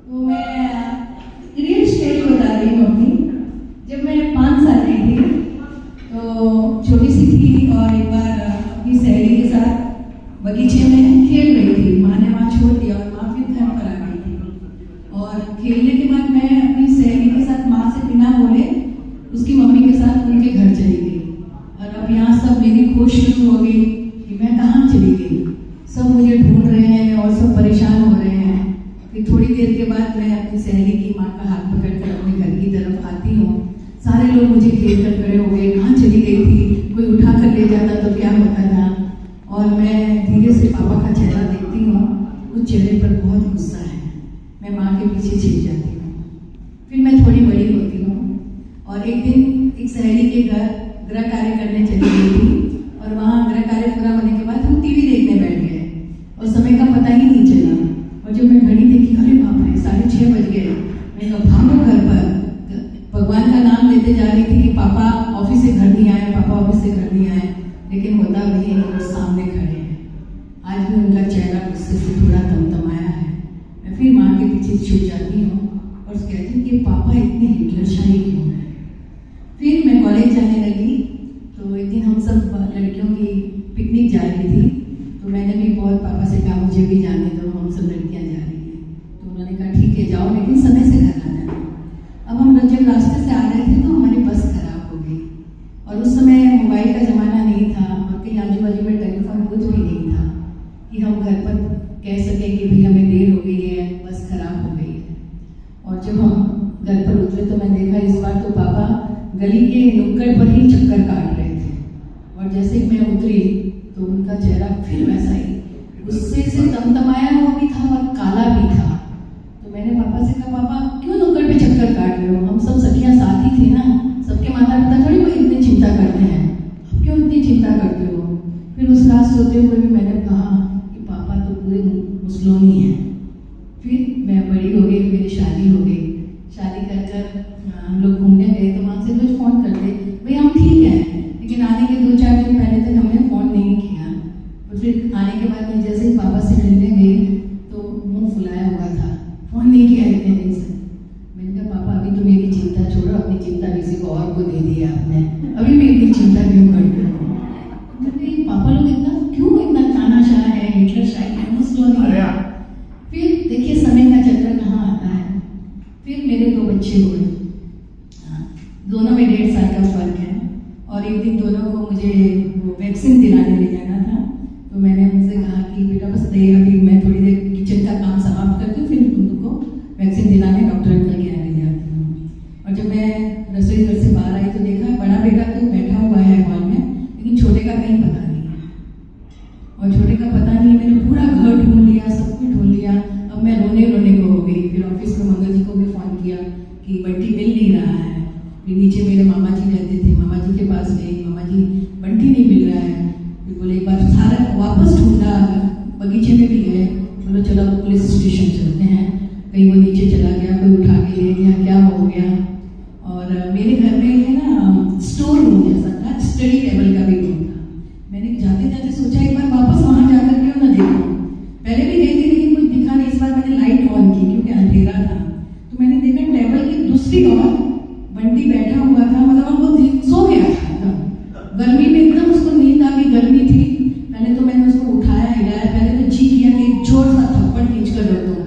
तो मैं real story बता रही हूँ अपनी। जब मैं 5 साल की थी तो छोटी सी थी और एक बार अपनी सहेली के साथ बगीचे में खेल रही थी। माँ ने वहाँ छोड़ दिया और माँ फिर घर पर आ गई थी। और खेलने के बाद मैं अपनी सहेली के साथ माँ से बिना बोले उसकी मम्मी के साथ उनके घर चली गई। और अब यहाँ सब मेरी खोज शुरू हो गई कि मैं कहाँ चली गई। सब मुझे ढूंढ रहे हैं और सब परेशान हो रहे हैं। फिर थोड़ी देर के बाद मैं अपनी सहेली की माँ का हाथ पकड़कर अपने घर की तरफ आती हूँ। सारे लोग मुझे घेर कर खड़े हो गए, कहाँ चली गई थी, कोई उठा कर ले जाता तो क्या होता था। और मैं धीरे से पापा का चेहरा देखती हूँ, उस चेहरे पर बहुत गुस्सा है। मैं माँ के पीछे छिप जाती हूँ। फिर मैं थोड़ी बड़ी होती हूँ और एक दिन एक सहेली के घर गृह कार्य करने चली गई थी। और वहाँ गृह कार्य पूरा होने के बाद हम टीवी देखने बैठ गए और समय का पता ही नहीं चला। और जब मैं घड़ी देखी, अरे बाप रे 6:30 बज गए। मैं कहा भागो घर पर, भगवान का नाम लेते जा रही थी कि पापा ऑफिस से घर नहीं आए, पापा ऑफिस से घर नहीं आए। लेकिन होता वही है, वो सामने खड़े हैं। आज भी उनका चेहरा गुस्से से थोड़ा तमतमाया है। मैं फिर माँ के पीछे छुप जाती हूँ और कहती हूँ कि पापा इतने हिटलरशाही क्यों हैं। फिर मैं कॉलेज जाने लगी तो एक दिन हम सब लड़कियों की पिकनिक जा रही थी। तो मैंने भी बहुत पापा से कहा मुझे भी जाने दो, हम सब लड़कियाँ जा रही हैं। तो उन्होंने कहा ठीक है जाओ, लेकिन समय से घर आ जाना। अब हम जब रास्ते से आ रहे थे तो हमारी बस खराब हो गई। और उस समय मोबाइल का ज़माना नहीं था और कहीं आजू बाजू में टेलीफोन बूथ भी नहीं था कि हम घर पर कह सकें कि भाई हमें देर हो गई है, बस खराब हो गई है। और जब हम घर पर उतरे तो मैं देखा इस बार तो पापा गली के नुक्कड़ पर ही चक्कर काट रहे थे। और जैसे मैं उतरी तो उनका चेहरा फिर वैसा ही गुस्से से तमतमाया हुआ भी था और काला भी था। तो मैंने पापा से कहा पापा क्यों नुक्कड़ पे चक्कर काट रहे हो, हम सब सखियाँ साथ ही थी ना, सबके माता पिता थोड़ी कोई इतनी चिंता करते हैं, अब क्यों इतनी चिंता करते हो। फिर उस रात सोते हुए भी मैंने कहा कि पापा तो पूरे मुसलोनी हैं। फिर मैं बड़ी हो गई, मेरी शादी हो गई। शादी कर हम लोग घूमने गए तो वहाँ से रोज फ़ोन करते भाई हम ठीक हैं, लेकिन आने के 2-4 दिन पहले तक हमने फ़ोन नहीं किया। और फिर आने के बाद मैं जैसे ही पापा से मिलने गई तो मुंह फुलाया हुआ था, फ़ोन नहीं किया इतने दिन से। मैंने कहा पापा अभी तो मेरी चिंता छोड़ो, अपनी चिंता किसी को और को दे दी आपने, अभी मेरी चिंता क्यों करते हो। पापा लोग इतना तानाशाह है, हिटलरशाही है, मुसलोनी है। फिर देखिए समय का चक्कर कहाँ आता है। फिर मेरे 2 बच्चे हुए, दोनों में 1.5 साल का फर्क है। और एक दिन दोनों को मुझे वो वैक्सीन दिलाने ले जाना था। तो मैंने उनसे कहा कि बेटा बस दे, अभी मैं थोड़ी देर किचन का काम समाप्त करती हूँ, फिर तुमको वैक्सीन दिलाने डॉक्टर अंकल के यहाँ ले जाती हूँ। और जब मैं रसोई घर से बाहर आई तो देखा बड़ा बेटा तो बैठा हुआ है हॉल में, लेकिन छोटे का कहीं पता नहीं है। और छोटे का पता नहीं है, मैंने पूरा घर ढूंढ लिया, सब कुछ ढूंढ लिया। अब मैं रोने को हो गई। फिर ऑफिस में मंगल जी को भी फ़ोन किया कि बंटी मिल नहीं रहा है। फिर नीचे मेरे मामा जी रहते थे, मामा जी के पास गई, मामा जी बंटी नहीं मिल रहा है। फिर बोले एक बार सारा वापस ढूंढा, बगीचे में भी गए, बोलो चलो पुलिस स्टेशन चलते हैं, कहीं वो नीचे चला गया, कोई उठा के ले गया, क्या हो गया। और मेरे घर में है ना स्टोर रूम जैसा था, स्टडी टेबल का भी रूम था। मैंने जाते जाते सोचा एक बार वापस वहाँ जाकर क्यों ना देखूँ। पहले भी गई थी लेकिन कुछ दिखा नहीं। इस बार मैंने लाइट ऑन की क्योंकि अंधेरा था। तो मैंने देखा टेबल की दूसरी ओर बंटी बैठा हुआ था, मतलब वो सो गया था एकदम। गर्मी में एकदम उसको नींद आ गई, गर्मी थी। पहले तो मैंने उसको उठाया, हिलाया, पहले तो जी किया कि एक जोर सा थप्पड़ खींच कर रख दूँ।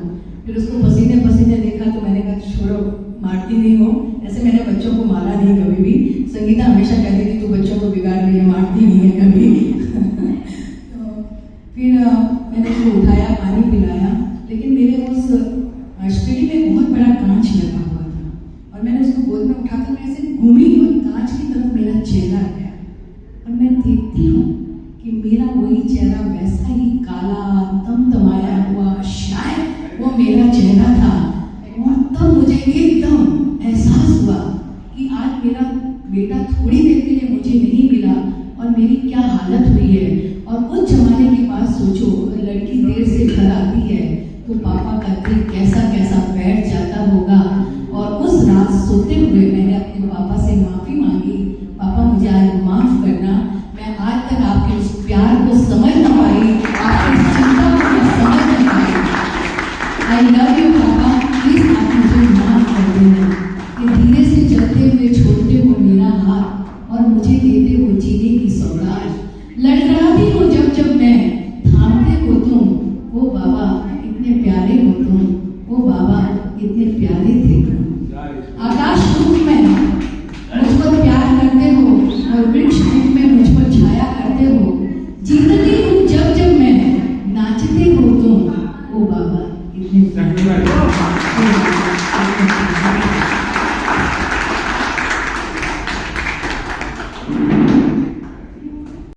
फिर उसको पसीने पसीने देखा तो मैंने कहा छोड़ो, मारती नहीं हो। ऐसे मैंने बच्चों को मारा नहीं कभी भी। संगीता हमेशा कहती थी तू बच्चों को बिगाड़ रही है, मारती नहीं है कभी। तो फिर मैंने उसको उठाया, पानी पिलाया, लेकिन मेरे उस स्टडी में बहुत बड़ा कांच लगा हुआ था। और मैंने उसको गोद में उठाकर मैं ऐसे घूमी और कांच की तरफ मेरा चेहरा गया। और मैं देखती हूँ कि मेरा वही चेहरा वैसा ही काला तमतमाया हुआ, शायद वो मेरा चेहरा था। और तब मुझे एकदम एहसास हुआ कि आज मेरा बेटा थोड़ी देर के लिए मुझे नहीं मिला और मेरी क्या हालत हुई है। और उस जमाने की बात सोचो, अगर लड़की देर से घर आती है तो पापा का दिल कैसा कैसा बैठ जाता होगा। और उस रात सोते हुए मैंने अपने पापा से माफ़ी मांगी, पापा मुझे आज माफ़ करना, मैं आज तक आपके उस प्यार को समझ ना पाई, आपकी चिंता को समझ नहीं पाई। आई लव यू पापा। प्लीज आप मुझे माफ कर देना कि धीरे से चलते हुए छोड़ते हो मेरा हाथ और मुझे देते हो जीने की सौगात। लड़खड़ाती हो जब जब मैं, थामते हो तुम, ओ बाबा इतने प्यारे हो तुम, ओ बाबा इतने प्यारे थे तुम। आकाश रूप में मुझ पर प्यार करते हो और वृक्ष रूप में मुझ पर छाया करते हो। जीतती हूँ जब जब मैं, नाचते हो तुम, ओ बाबा इतने प्यारे।